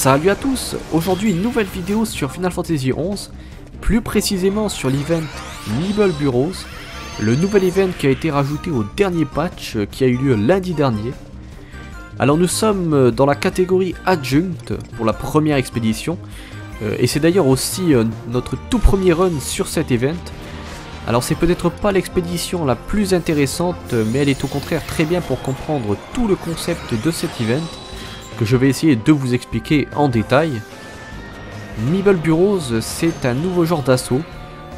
Salut à tous, aujourd'hui une nouvelle vidéo sur Final Fantasy XI, plus précisément sur l'event Nibel Bureaus, le nouvel event qui a été rajouté au dernier patch qui a eu lieu lundi dernier. Alors nous sommes dans la catégorie Adjunct pour la première expédition, et c'est d'ailleurs aussi notre tout premier run sur cet event. Alors c'est peut-être pas l'expédition la plus intéressante, mais elle est au contraire très bien pour comprendre tout le concept de cet event, que je vais essayer de vous expliquer en détail. Nibel Bureaus, c'est un nouveau genre d'assaut.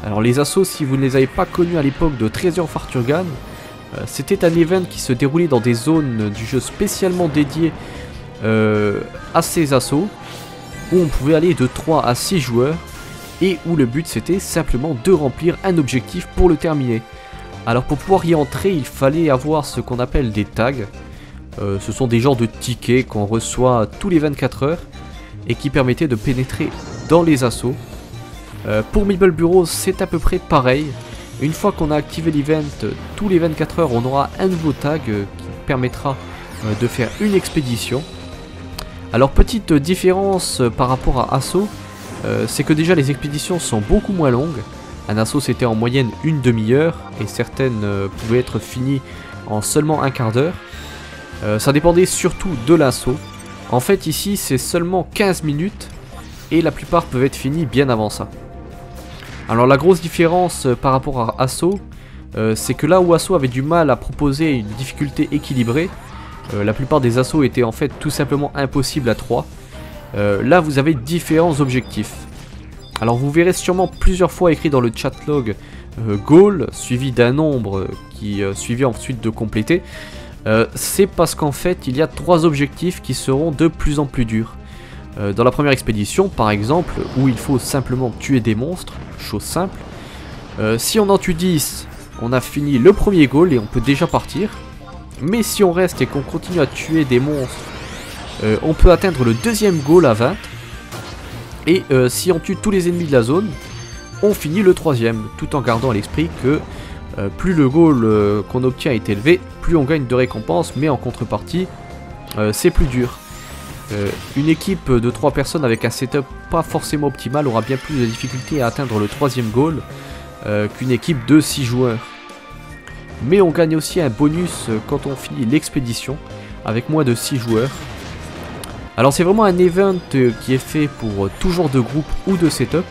Alors les assauts, si vous ne les avez pas connus à l'époque de Treasure of Arthurgan, c'était un event qui se déroulait dans des zones du jeu spécialement dédiées à ces assauts, où on pouvait aller de 3 à 6 joueurs, et où le but c'était simplement de remplir un objectif pour le terminer. Alors pour pouvoir y entrer, il fallait avoir ce qu'on appelle des tags. Ce sont des genres de tickets qu'on reçoit tous les 24 heures et qui permettaient de pénétrer dans les assauts. Pour Nibel Bureaus, c'est à peu près pareil. Une fois qu'on a activé l'event, tous les 24 heures, on aura un nouveau tag qui permettra de faire une expédition. Alors petite différence par rapport à Assaut, c'est que déjà les expéditions sont beaucoup moins longues. Un assaut c'était en moyenne une demi-heure et certaines pouvaient être finies en seulement un quart d'heure. Ça dépendait surtout de l'assaut. En fait ici c'est seulement 15 minutes et la plupart peuvent être finis bien avant ça. Alors la grosse différence par rapport à Assaut, c'est que là où Assaut avait du mal à proposer une difficulté équilibrée, la plupart des assauts étaient en fait tout simplement impossibles à 3. Là vous avez différents objectifs. Alors vous verrez sûrement plusieurs fois écrit dans le chatlog goal suivi d'un nombre qui suivi ensuite de compléter. C'est parce qu'en fait il y a 3 objectifs qui seront de plus en plus durs. Dans la première expédition par exemple, où il faut simplement tuer des monstres, chose simple, si on en tue 10, on a fini le premier goal et on peut déjà partir. Mais si on reste et qu'on continue à tuer des monstres, on peut atteindre le deuxième goal à 20. Et si on tue tous les ennemis de la zone, on finit le troisième, tout en gardant à l'esprit que plus le goal qu'on obtient est élevé, plus on gagne de récompenses, mais en contrepartie, c'est plus dur. Une équipe de 3 personnes avec un setup pas forcément optimal aura bien plus de difficultés à atteindre le troisième goal qu'une équipe de 6 joueurs. Mais on gagne aussi un bonus quand on finit l'expédition avec moins de 6 joueurs. Alors c'est vraiment un event qui est fait pour tout genre de groupe ou de setup.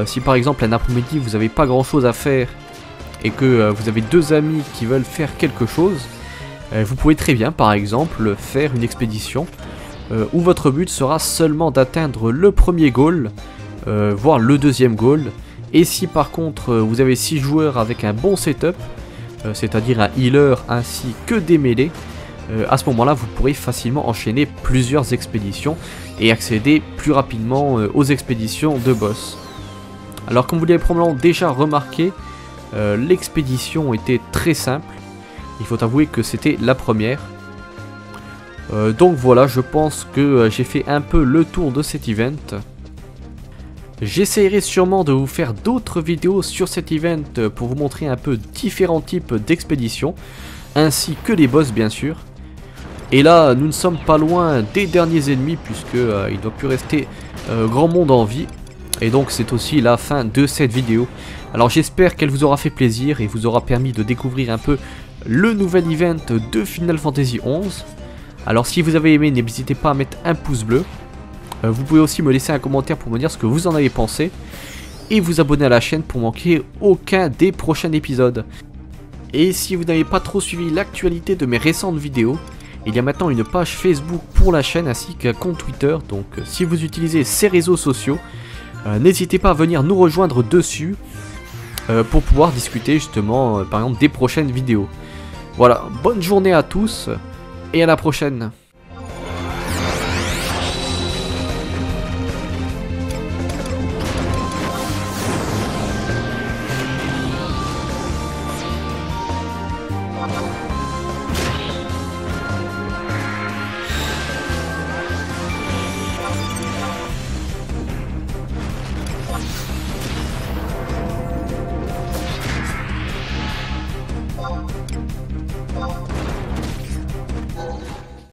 Si par exemple un après-midi vous n'avez pas grand chose à faire et que vous avez 2 amis qui veulent faire quelque chose, vous pouvez très bien par exemple faire une expédition où votre but sera seulement d'atteindre le premier goal, voire le deuxième goal. Et si par contre vous avez 6 joueurs avec un bon setup, c'est-à-dire un healer ainsi que des mêlées, à ce moment là vous pourrez facilement enchaîner plusieurs expéditions et accéder plus rapidement aux expéditions de boss. Alors comme vous l'avez probablement déjà remarqué, l'expédition était très simple. Il faut avouer que c'était la première. Donc voilà, je pense que j'ai fait un peu le tour de cet event. J'essaierai sûrement de vous faire d'autres vidéos sur cet event pour vous montrer un peu différents types d'expéditions, ainsi que les boss bien sûr. Et là, nous ne sommes pas loin des derniers ennemis puisque il ne doit plus rester grand monde en vie. Et donc c'est aussi la fin de cette vidéo. Alors j'espère qu'elle vous aura fait plaisir et vous aura permis de découvrir un peu le nouvel event de Final Fantasy XI. Alors si vous avez aimé, n'hésitez pas à mettre un pouce bleu. Vous pouvez aussi me laisser un commentaire pour me dire ce que vous en avez pensé. Et vous abonner à la chaîne pour manquer aucun des prochains épisodes. Et si vous n'avez pas trop suivi l'actualité de mes récentes vidéos, il y a maintenant une page Facebook pour la chaîne ainsi qu'un compte Twitter. Donc si vous utilisez ces réseaux sociaux, n'hésitez pas à venir nous rejoindre dessus pour pouvoir discuter justement par exemple des prochaines vidéos. Voilà, bonne journée à tous et à la prochaine.